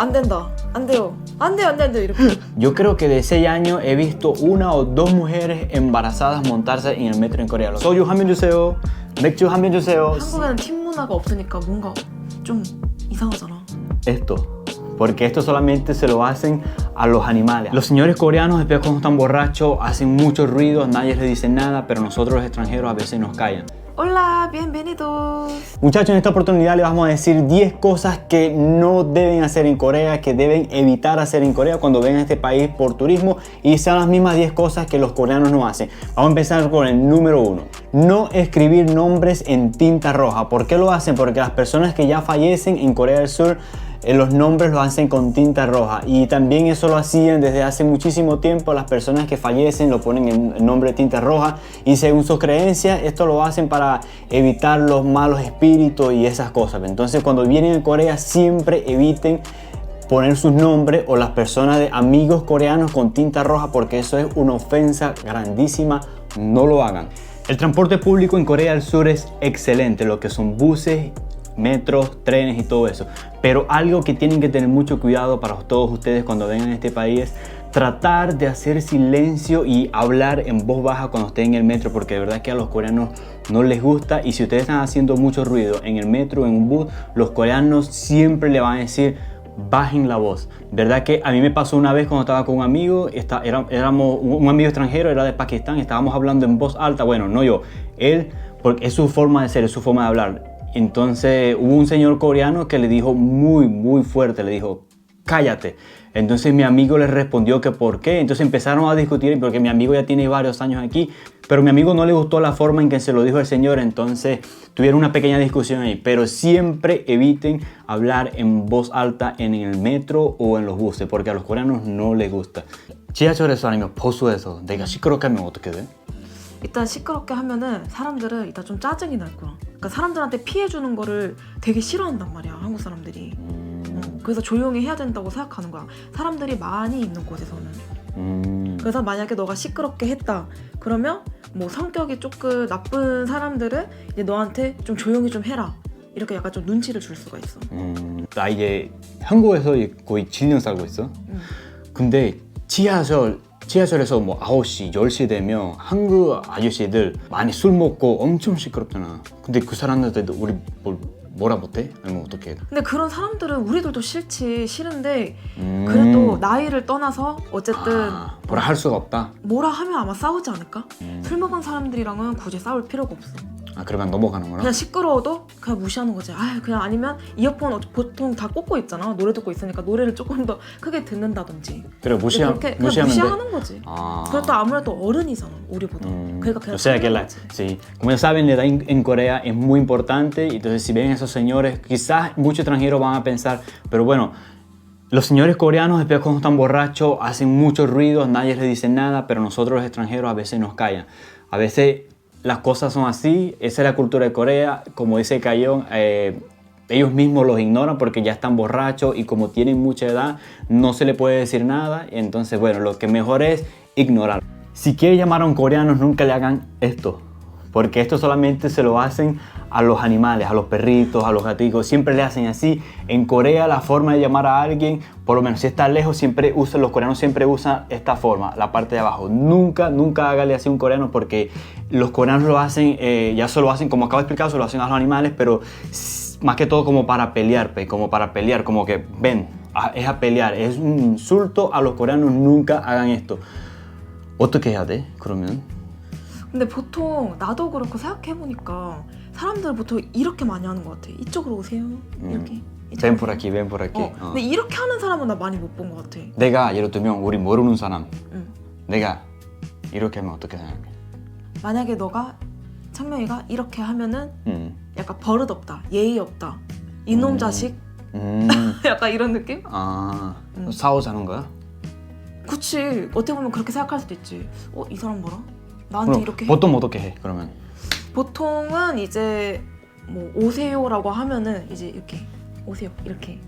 안 된다. 안 돼요. 안 돼요, 안 돼요, 안 돼요. 이렇게. Yo creo que de 6 años he visto 1 o 2 mujeres embarazadas montarse en el metro en Corea. 소주 한 병 주세요. 맥주 한 병 주세요. 한국에는 팀 문화가 없으니까 뭔가 좀 이상하잖아. Esto. Porque esto solamente se lo hacen a los animales. Los señores coreanos, después cuando están borrachos, hacen mucho ruido, nadie les dice nada, pero nosotros los extranjeros a veces nos callan. Hola, bienvenidos. Muchachos, en esta oportunidad les vamos a decir 10 cosas que no deben hacer en Corea, que deben evitar hacer en Corea cuando vengan a este país por turismo, y sean las mismas 10 cosas que los coreanos no hacen. Vamos a empezar con el número 1. No escribir nombres en tinta roja. ¿Por qué lo hacen? Porque las personas que ya fallecen en Corea del Sur, los nombres los hacen con tinta roja, y también eso lo hacían desde hace muchísimo tiempo. Las personas que fallecen lo ponen en nombre de tinta roja, y según sus creencias esto lo hacen para evitar los malos espíritus y esas cosas. Entonces cuando vienen a Corea siempre eviten poner sus nombres o las personas de amigos coreanos con tinta roja, porque eso es una ofensa grandísima. No lo hagan. El transporte público en Corea del Sur es excelente, lo que son buses, metros, trenes y todo eso, pero algo que tienen que tener mucho cuidado para todos ustedes cuando vengan a este país es tratar de hacer silencio y hablar en voz baja cuando estén en el metro, porque de verdad que a los coreanos no les gusta, y si ustedes están haciendo mucho ruido en el metro o en un bus, los coreanos siempre le van a decir bajen la voz. Verdad que a mí me pasó una vez cuando estaba con un amigo, éramos un amigo extranjero, era de Pakistán, estábamos hablando en voz alta, bueno, no yo, él, porque es su forma de ser, es su forma de hablar. Entonces hubo un señor coreano que le dijo muy fuerte, le dijo cállate. Entonces mi amigo le respondió que por qué. Entonces empezaron a discutir, porque mi amigo ya tiene varios años aquí, pero a mi amigo no le gustó la forma en que se lo dijo el señor. Entonces tuvieron una pequeña discusión ahí. Pero siempre eviten hablar en voz alta en el metro o en los buses, porque a los coreanos no les gusta. 지하철에서 아니면 버스에서 내가 시끄럽게 하면 어떻게 돼? 일단 시끄럽게 하면은 사람들은 일단 좀 짜증이 날 거야. 그러니까 사람들한테 피해 주는 거를 되게 싫어한단 말이야, 한국 사람들이. 그래서 조용히 해야 된다고 생각하는 거야, 사람들이 많이 있는 곳에서는. 그래서 만약에 너가 시끄럽게 했다 그러면 뭐 성격이 조금 나쁜 사람들은 이제 너한테 좀 조용히 좀 해라, 이렇게 약간 좀 눈치를 줄 수가 있어. 나 이제 한국에서 거의 7년 살고 있어. 근데 지하철에서 뭐 9시, 10시 되면 한국 아저씨들 많이 술 먹고 엄청 시끄럽잖아. 근데 그 사람들도 우리 뭐라 못해? 아니면 어떻게 해? 근데 그런 사람들은 우리들도 싫은데 그래도 나이를 떠나서 어쨌든 뭐라 할 수가 없다? 뭐라 하면 아마 싸우지 않을까? 술 먹은 사람들이랑은 굳이 싸울 필요가 없어. 그러면 넘어가는구나. 그냥 시끄러워도 그냥 무시하는 거지. 그냥 아니면 이어폰 보통 다 꽂고 있잖아. 노래 듣고 있으니까 노래를 조금 더 크게 듣는다든지. 그래 무시하면 무시하는 거지. 그것도 아무래도 어른이잖아, 우리보다. 그러니까 그냥. O sea que sí, como ya saben, la edad en Corea es muy importante. Entonces si ven esos señores, quizás muchos extranjeros van a pensar, pero bueno, los señores coreanos después cuando están borrachos hacen mucho ruido, nadie les dice nada, pero nosotros los extranjeros a veces nos callan. A veces las cosas son así, esa es la cultura de Corea. Como dice Cayón, ellos mismos los ignoran porque ya están borrachos, y como tienen mucha edad no se le puede decir nada. Entonces bueno, lo que mejor es ignorar. Si quieren llamar a un coreano, nunca le hagan esto, porque esto solamente se lo hacen a los animales, a los perritos, a los gaticos, siempre le hacen así. En Corea la forma de llamar a alguien, por lo menos si está lejos, los coreanos siempre usan esta forma, la parte de abajo. Nunca hágale así a un coreano, porque los coreanos lo hacen, ya se lo hacen, como acabo de explicar, se lo hacen a los animales, pero más que todo como para pelear, como que ven, es a pelear, es un insulto a los coreanos. Nunca hagan esto. 어떻게 해야 돼, 그러면? 근데 보통 나도 그렇고 생각해보니까 사람들 보통 이렇게 많이 하는 것 같아. 이쪽으로 오세요. 이렇게. ven por aquí, ven por aquí. 근데 이렇게 하는 사람은 나 많이 못 본 것 같아. 내가 예를 들면 우리 모르는 사람, 내가 이렇게 하면 어떻게 생각해? 만약에 너가 창명이가 이렇게 하면은 약간 버릇없다, 예의 없다, 이놈 자식, 약간 이런 느낌? 싸우자는 거야? 그치, 어떻게 보면 그렇게 생각할 수도 있지. 이 사람 봐라, 나한테 이렇게 해. 보통 어떻게 해 그러면? 보통은 이제 뭐 오세요라고 하면은 이제 이렇게 오세요, 이렇게.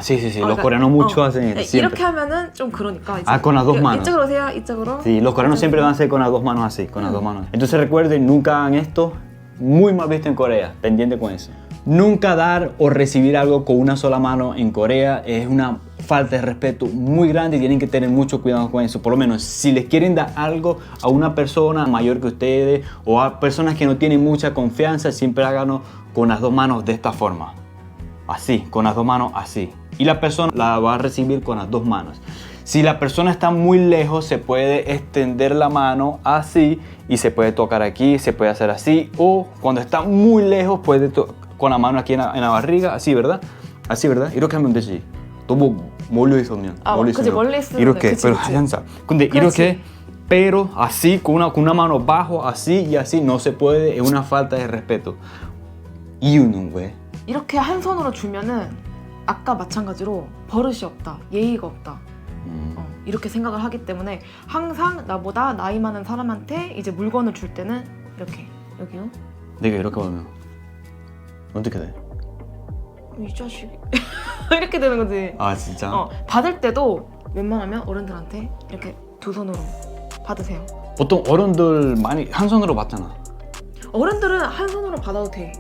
sí, los coreanos mucho hacen siempre. 이렇게 하면은 좀 그러니까 이제 con las dos manos. 이쪽으로 오세요, 이쪽으로. Sí, los coreanos siempre van a hacer con las dos manos así, con las dos manos. Entonces recuerden, nunca hagan esto, muy mal visto en Corea, pendiente con eso. Nunca dar o recibir algo con una sola mano en Corea es una falta de respeto muy grande y tienen que tener mucho cuidado con eso. Por lo menos si les quieren dar algo a una persona mayor que ustedes o a personas que no tienen mucha confianza, siempre háganlo con las dos manos de esta forma. Así, con las dos manos así. Y la persona la va a recibir con las dos manos. Si la persona está muy lejos, se puede extender la mano así y se puede tocar aquí, se puede hacer así. O cuando está muy lejos, puede con la mano aquí en la barriga, así, ¿verdad? Así, ¿verdad? 이렇게 하면 되지. 너무 멀리 있으면. 그치, 멀리 있으면 이렇게, 그치, pero 그치. 항상. 근데 그렇지. 이렇게, pero así, con una mano bajo, así y así, no se puede. Es una falta de respeto. 이유는 왜? 이렇게 한 손으로 주면은 아까 마찬가지로 버릇이 없다, 예의가 없다. 이렇게 생각을 하기 때문에 항상 나보다 나이 많은 사람한테 이제 물건을 줄 때는 이렇게 여기요. 내가 이렇게 하면 어떻게 돼? 이 자식 이렇게 되는 거지. 아 진짜? 받을 때도 웬만하면 어른들한테 이렇게 두 손으로 받으세요. 보통 어른들 많이 한 손으로 받잖아. 어른들은 한 손으로 받아도 돼.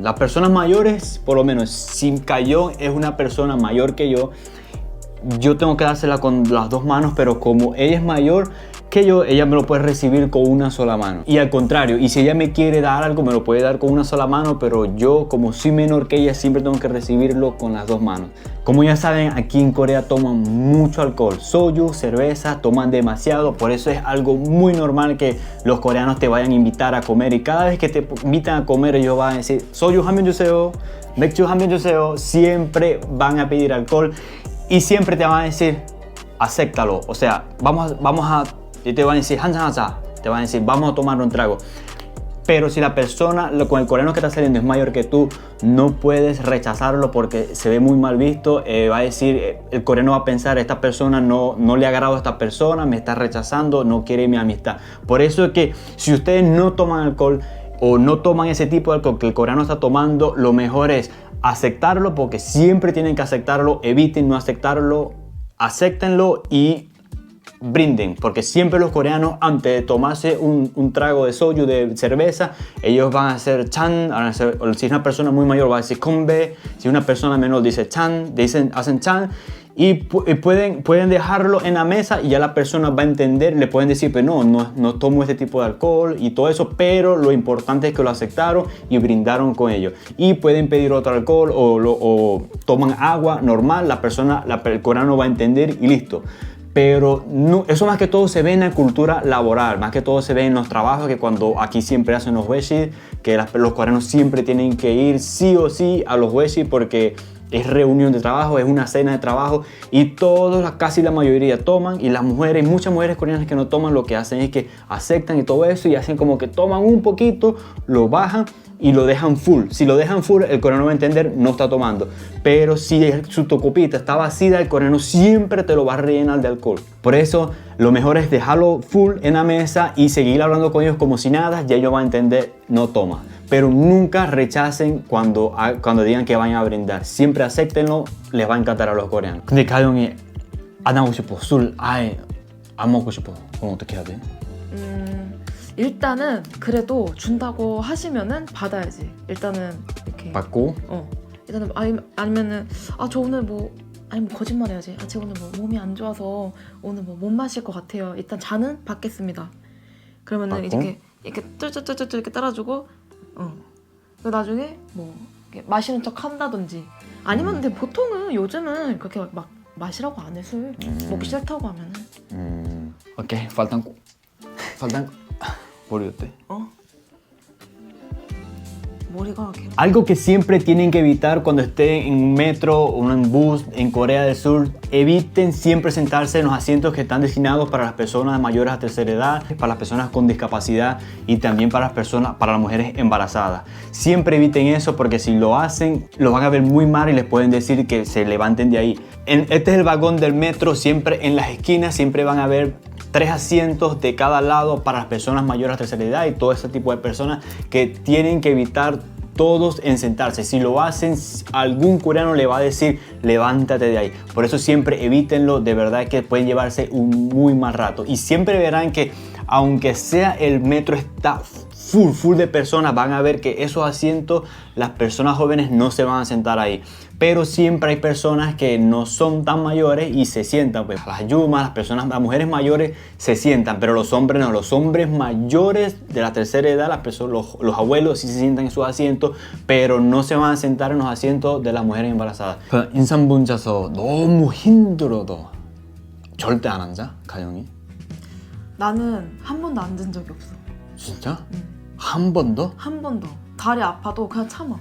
Las personas mayores, por lo menos, si Cayón es una persona mayor que yo tengo que dársela con las dos manos, pero como ella es mayor que yo, ella me lo puede recibir con una sola mano. Y al contrario, y si ella me quiere dar algo, me lo puede dar con una sola mano, pero yo, como soy menor que ella, siempre tengo que recibirlo con las dos manos. Como ya saben, aquí en Corea toman mucho alcohol, soju, cerveza, toman demasiado, por eso es algo muy normal que los coreanos te vayan a invitar a comer y cada vez que te invitan a comer ellos van a decir soju 하면 주세요, 맥주 하면 주세요, siempre van a pedir alcohol y siempre te van a decir acéptalo, o sea, vamos a y te van a decir 한잔하자, te van a decir vamos a tomar un trago. Pero si la persona con el coreano que está saliendo es mayor que tú, no puedes rechazarlo porque se ve muy mal visto. Va a decir, el coreano va a pensar, esta persona no le agrado a esta persona, me está rechazando, no quiere mi amistad. Por eso es que si ustedes no toman alcohol o no toman ese tipo de alcohol que el coreano está tomando, lo mejor es aceptarlo porque siempre tienen que aceptarlo, eviten no aceptarlo, acéptenlo y brinden, porque siempre los coreanos antes de tomarse un trago de soju, de cerveza, ellos van a hacer chan, si es una persona muy mayor va a decir kombe, si una persona menor dice chan, hacen chan y pueden dejarlo en la mesa y ya la persona va a entender, le pueden decir pero no tomo este tipo de alcohol y todo eso, pero lo importante es que lo aceptaron y brindaron con ellos y pueden pedir otro alcohol o toman agua normal, el coreano va a entender y listo. Pero no, eso más que todo se ve en la cultura laboral, más que todo se ve en los trabajos, que cuando aquí siempre hacen los weshis, que los coreanos siempre tienen que ir sí o sí a los weshis porque es reunión de trabajo, es una cena de trabajo y todos, casi la mayoría toman y las mujeres, muchas mujeres coreanas que no toman, lo que hacen es que aceptan y todo eso y hacen como que toman un poquito, lo bajan y lo dejan full. Si lo dejan full, el coreano va a entender, no está tomando. Pero si su copita está vacía, el coreano siempre te lo va a rellenar de alcohol. Por eso, lo mejor es dejarlo full en la mesa y seguir hablando con ellos como si nada, ya ellos van a entender, no toma. Pero nunca rechacen cuando digan que vayan a brindar. Siempre acéptenlo, les va a encantar a los coreanos. 근데 가영이 안 하고 싶어. 술 아예 안 먹고 싶어. 그럼 어떻게 해야 돼? 일단은 그래도 준다고 하시면은 받아야지. 일단은 이렇게 받고 일단은 아니면은 저 오늘 아니면 거짓말해야지. 제가 오늘 몸이 안 좋아서 오늘 못 마실 것 같아요. 일단 잔은 받겠습니다. 그러면은 받고? 이렇게 쫄쫄쫄쫄 이렇게 따라주고 그 나중에 이렇게 마시는 척 한다든지 아니면 근데 보통은 요즘은 그렇게 막 마시라고 안 해 술. 먹기 싫다고 하면은. 오케이, faltan 머리 어때? 머리가 괴로워. Algo que siempre tienen que evitar cuando estén en un metro o en un bus en Corea del Sur, eviten siempre sentarse en los asientos que están destinados para las personas mayores a tercera edad, para las personas con discapacidad y también para las mujeres embarazadas. Siempre eviten eso porque si lo hacen, lo van a ver muy mal y les pueden decir que se levanten de ahí. Este es el vagón del metro, siempre en las esquinas siempre van a ver 3 asientos de cada lado para las personas mayores a tercera edad y todo ese tipo de personas que tienen que evitar todos en sentarse. Si lo hacen, algún coreano le va a decir levántate de ahí. Por eso siempre evítenlo, de verdad que pueden llevarse un muy mal rato. Y siempre verán que aunque sea el metro está full de personas, van a ver que esos asientos las personas jóvenes no se van a sentar ahí. Pero siempre hay personas que no son tan mayores y se sientan. Pues las yumas, las mujeres mayores se sientan, pero los hombres no. Los hombres mayores de la tercera edad, los abuelos sí se sientan en sus asientos, pero no se van a sentar en los asientos de las mujeres embarazadas. 인산분자서 너무 힘들어도 절대 안 앉아? 가영이? 나는 한 번도 앉은 적이 없어. 진짜? 한 번도? 한 번도. 다리 아파도 그냥 참아.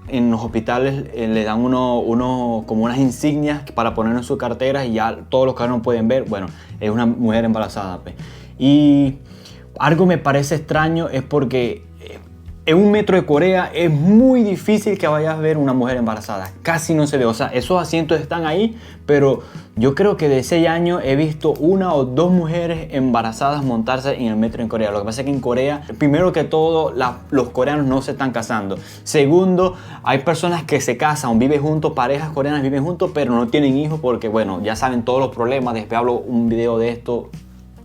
En los hospitales le dan como unas insignias para poner en sus carteras y ya todos los carros pueden ver, bueno, es una mujer embarazada. Pues. Y algo me parece extraño es porque en un metro de Corea es muy difícil que vayas a ver una mujer embarazada, casi no se ve, o sea, esos asientos están ahí, pero yo creo que de 6 años he visto 1 o 2 mujeres embarazadas montarse en el metro en Corea. Lo que pasa es que en Corea, primero que todo, los coreanos no se están casando. Segundo, hay personas que se casan, viven juntos, parejas coreanas viven juntos, pero no tienen hijos porque, bueno, ya saben todos los problemas. Después hablo un video de esto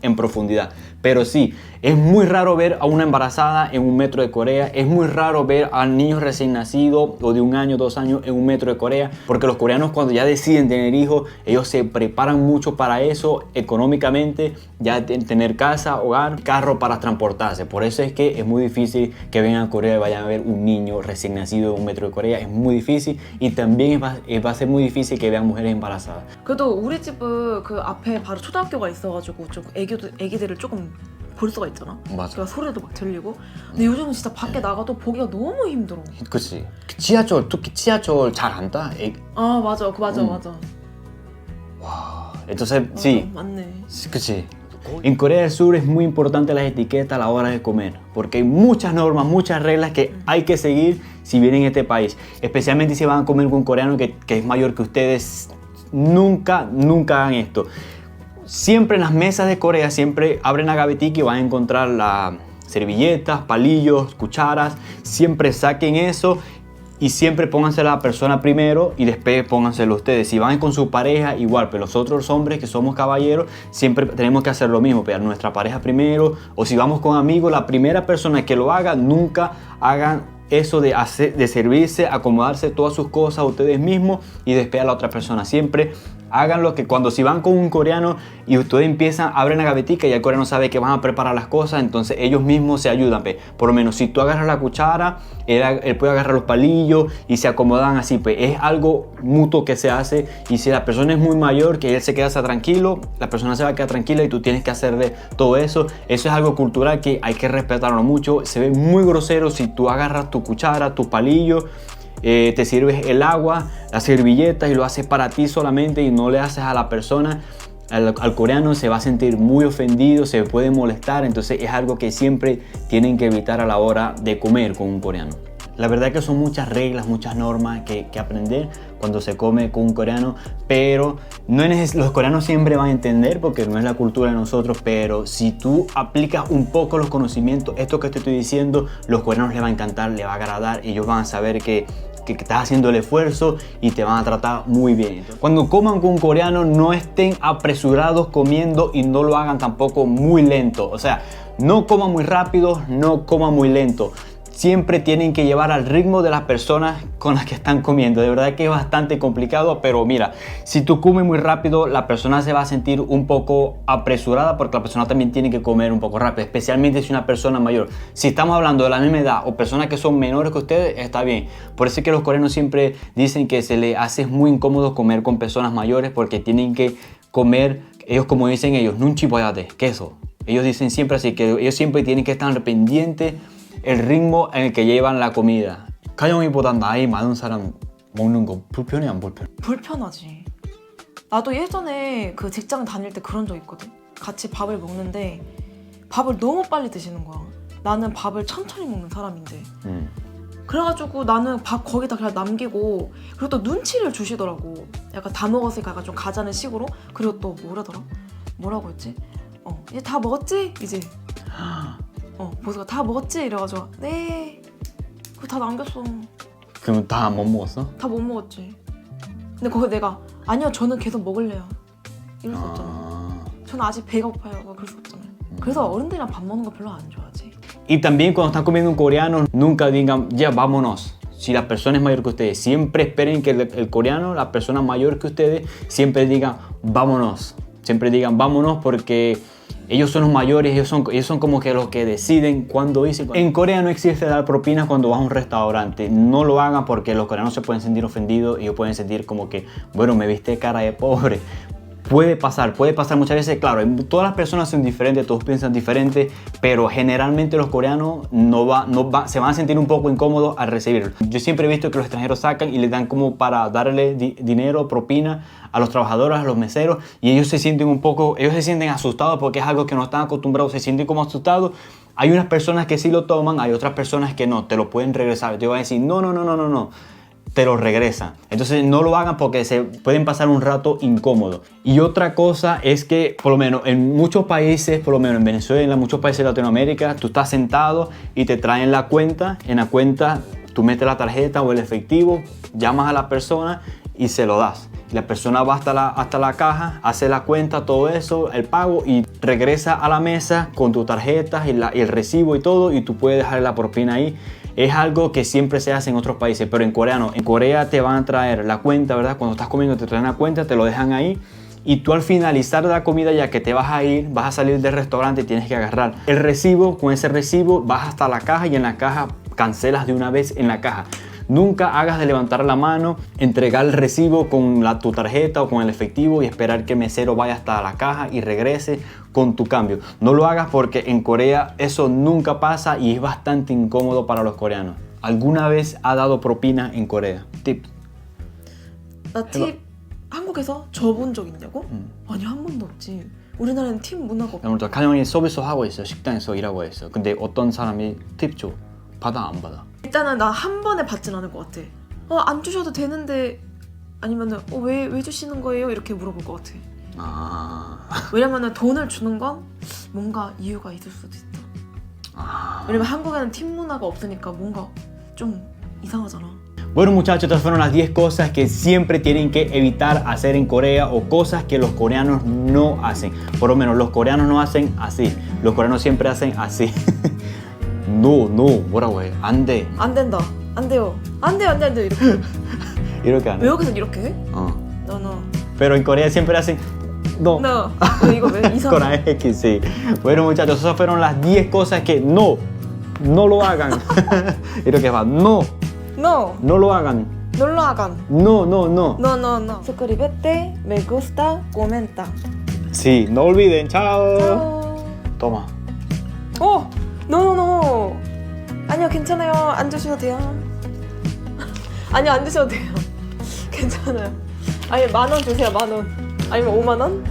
en profundidad. Pero sí, es muy raro ver a una embarazada en un metro de Corea. Es muy raro ver a niños recién nacidos o de 1 año, 2 años en un metro de Corea. Porque los coreanos cuando ya deciden tener hijos, ellos se preparan mucho para eso económicamente. Ya tener casa, hogar, carro para transportarse. Por eso es que es muy difícil que vengan a Corea y vayan a ver un niño recién nacido en un metro de Corea. Es muy difícil. Y también va a ser muy difícil que vean mujeres embarazadas. 그래도 우리 집은 그 앞에 바로 초등학교가 있어가지고 좀 애기들을 조금 볼 수가 있잖아. 맞아. 그러니까 소리도 막 들리고. 근데 요즘은 진짜 밖에 나가도 보기가 너무 힘들어. 그치. 지하철, 특히 지하철 잘 안 타. 아 맞아, 맞아. 와, entonces sí. 맞네. Sí. En Corea del Sur es muy importante las etiquetas a la hora de comer, porque hay muchas normas, muchas reglas que hay que seguir si vienen a este país. Especialmente si van a comer con un coreano que es mayor que ustedes. Nunca hagan esto. Siempre en las mesas de Corea, siempre abren la gavetica y van a encontrar las servilletas, palillos, cucharas. Siempre saquen eso y siempre pónganse la persona primero y después pónganselo ustedes. Si van con su pareja, igual, pero los otros hombres que somos caballeros, siempre tenemos que hacer lo mismo, pegar nuestra pareja primero. O si vamos con amigos, la primera persona que lo haga, nunca hagan eso de servirse, acomodarse todas sus cosas a ustedes mismos y después a la otra persona. Siempre háganlo, que cuando si van con un coreano y ustedes empiezan, abren la gavetica y el coreano sabe que van a preparar las cosas, entonces ellos mismos se ayudan. Pues. Por lo menos si tú agarras la cuchara, él puede agarrar los palillos y se acomodan así. Pues es algo mutuo que se hace, y si la persona es muy mayor, que él se queda tranquilo, la persona se va a quedar tranquila y tú tienes que hacerle todo eso. Eso es algo cultural que hay que respetarlo mucho. Se ve muy grosero si tú agarras tu cuchara, tu palillo, te sirves el agua, las servilletas y lo haces para ti solamente y no le haces a la persona. Al coreano se va a sentir muy ofendido, se puede molestar, entonces es algo que siempre tienen que evitar a la hora de comer con un coreano. La verdad que son muchas reglas, muchas normas que aprender cuando se come con un coreano, pero los coreanos siempre van a entender porque no es la cultura de nosotros, pero si tú aplicas un poco los conocimientos, esto que te estoy diciendo, los coreanos les va a encantar, les va a agradar y ellos van a saber que estás haciendo el esfuerzo y te van a tratar muy bien. Entonces, cuando coman con un coreano, no estén apresurados comiendo y no lo hagan tampoco muy lento. O sea, no coman muy rápido, no coman muy lento. Siempre tienen que llevar al ritmo de las personas con las que están comiendo. De verdad que es bastante complicado, pero mira, si tú comes muy rápido, la persona se va a sentir un poco apresurada porque la persona también tiene que comer un poco rápido, especialmente si una persona mayor. Si estamos hablando de la misma edad o personas que son menores que ustedes, está bien. Por eso es que los coreanos siempre dicen que se les hace muy incómodo comer con personas mayores porque tienen que comer, ellos como dicen ellos, nunchi boyate, queso. Ellos dicen siempre así, que ellos siempre tienen que estar pendientes el ritmo en el que llevan la comida. 가영이보다 나이 많은 사람 먹는 거 불편해 안 불편해? 불편하지. 나도 예전에 그 직장 다닐 때 그런 적 있거든. 같이 밥을 먹는데 밥을 너무 빨리 드시는 거야. 나는 밥을 천천히 먹는 사람인데. 그래가지고 나는 밥 거기다 그냥 남기고, 그리고 또 눈치를 주시더라고. 약간 다 먹었으니까 약간 좀 가자는 식으로. 그리고 또 뭐라고 했지? 이제 다 먹었지? 이제 보스가 다 먹었지? 이래가지고 네, 그거 다 남겼어. 그럼 다 못 먹었어? 다 못 먹었지. 근데 거기 내가 아니요 저는 계속 먹을래요 이럴 수 없잖아. 저는 아직 배가 고파요 그럴 수 없잖아요. 그래서 어른들이랑 밥 먹는 거 별로 안 좋아하지. Y también cuando están comiendo un coreano, nunca digan, ya, vámonos. Si la persona es mayor que ustedes, siempre esperen que el coreano, la persona mayor que ustedes, siempre digan, vámonos. Siempre digan, vámonos, porque ellos son los mayores, ellos son como que los que deciden cuándo irse. En Corea no existe dar propinas cuando vas a un restaurante. No lo hagan porque los coreanos se pueden sentir ofendidos y ellos pueden sentir como que, bueno, me viste cara de pobre. Puede pasar muchas veces, claro, todas las personas son diferentes, todos piensan diferente, pero generalmente los coreanos se van a sentir un poco incómodos al recibirlo. Yo siempre he visto que los extranjeros sacan y les dan como para darle dinero, propina a los trabajadores, a los meseros, y ellos se sienten asustados porque es algo que no están acostumbrados, se sienten como asustados. Hay unas personas que sí lo toman, hay otras personas que no, te lo pueden regresar, te van a decir, no. Te lo regresan. Entonces no lo hagan porque se pueden pasar un rato incómodo. Y otra cosa es que, por lo menos en muchos países, por lo menos en Venezuela, en muchos países de Latinoamérica, tú estás sentado y te traen la cuenta. En la cuenta tú metes la tarjeta o el efectivo, llamas a la persona y se lo das. La persona va hasta la caja, hace la cuenta, todo eso, el pago, y regresa a la mesa con tu tarjeta y el recibo y todo, y tú puedes dejar la propina ahí. Es algo que siempre se hace en otros países, pero en Corea no. En Corea te van a traer la cuenta, ¿verdad? Cuando estás comiendo te traen la cuenta, te lo dejan ahí. Y tú al finalizar la comida, ya que te vas a ir, vas a salir del restaurante, tienes que agarrar el recibo. Con ese recibo vas hasta la caja y en la caja cancelas de una vez en la caja. Nunca hagas de levantar la mano, entregar el recibo con tu tarjeta o con el efectivo y esperar que el mesero vaya hasta la caja y regrese con tu cambio. No lo hagas porque en Corea eso nunca pasa y es bastante incómodo para los coreanos. ¿Alguna vez ha dado propina en Corea? Tip. 나 팁 한국에서 줘본 적 있냐고? 아니 한 번도 없지. 우리나라는 팁 문화가 없어. 오늘 저 가영이 서비스 하고 있어요. 식당에서 일하고 있어. 근데 어떤 사람이 팁 줘? 받아 안 받아? 일단은 나 한 번에 받진 않을 것 같아. 안 주셔도 되는데 아니면은 왜 주시는 거예요? 이렇게 물어볼 것 같아. 왜냐면은 돈을 주는 건 뭔가 이유가 있을 수도 있다. 왜냐면 한국에는 팁 문화가 없으니까 뭔가 좀 이상하잖아. Bueno muchachos, estas fueron las 10 cosas que siempre tienen que evitar hacer en Corea o cosas que los coreanos no hacen. Por lo menos los coreanos no hacen así. Los coreanos siempre hacen así. No, 뭐라고 해? 안 돼. 안 된다. 안 돼요. 안 돼. 이렇게. 이렇게 안 해. 외국에서는 이렇게 해? No. Pero en Corea siempre hacen no. No. 이거 왜 이상해? Con AX, sí. Bueno muchachos, esas fueron las 10 cosas que no lo hagan. 이렇게 봐. No lo hagan. No lo hagan. No. No. Suscríbete, me gusta, comenta. Sí, no olviden. Chao. Chao. Toma. No. 아니요, 괜찮아요. 안 주셔도 돼요. 아니요, 안 주셔도 돼요. 괜찮아요. 아니, 10,000원 주세요, 10,000원. 아니면 50,000원?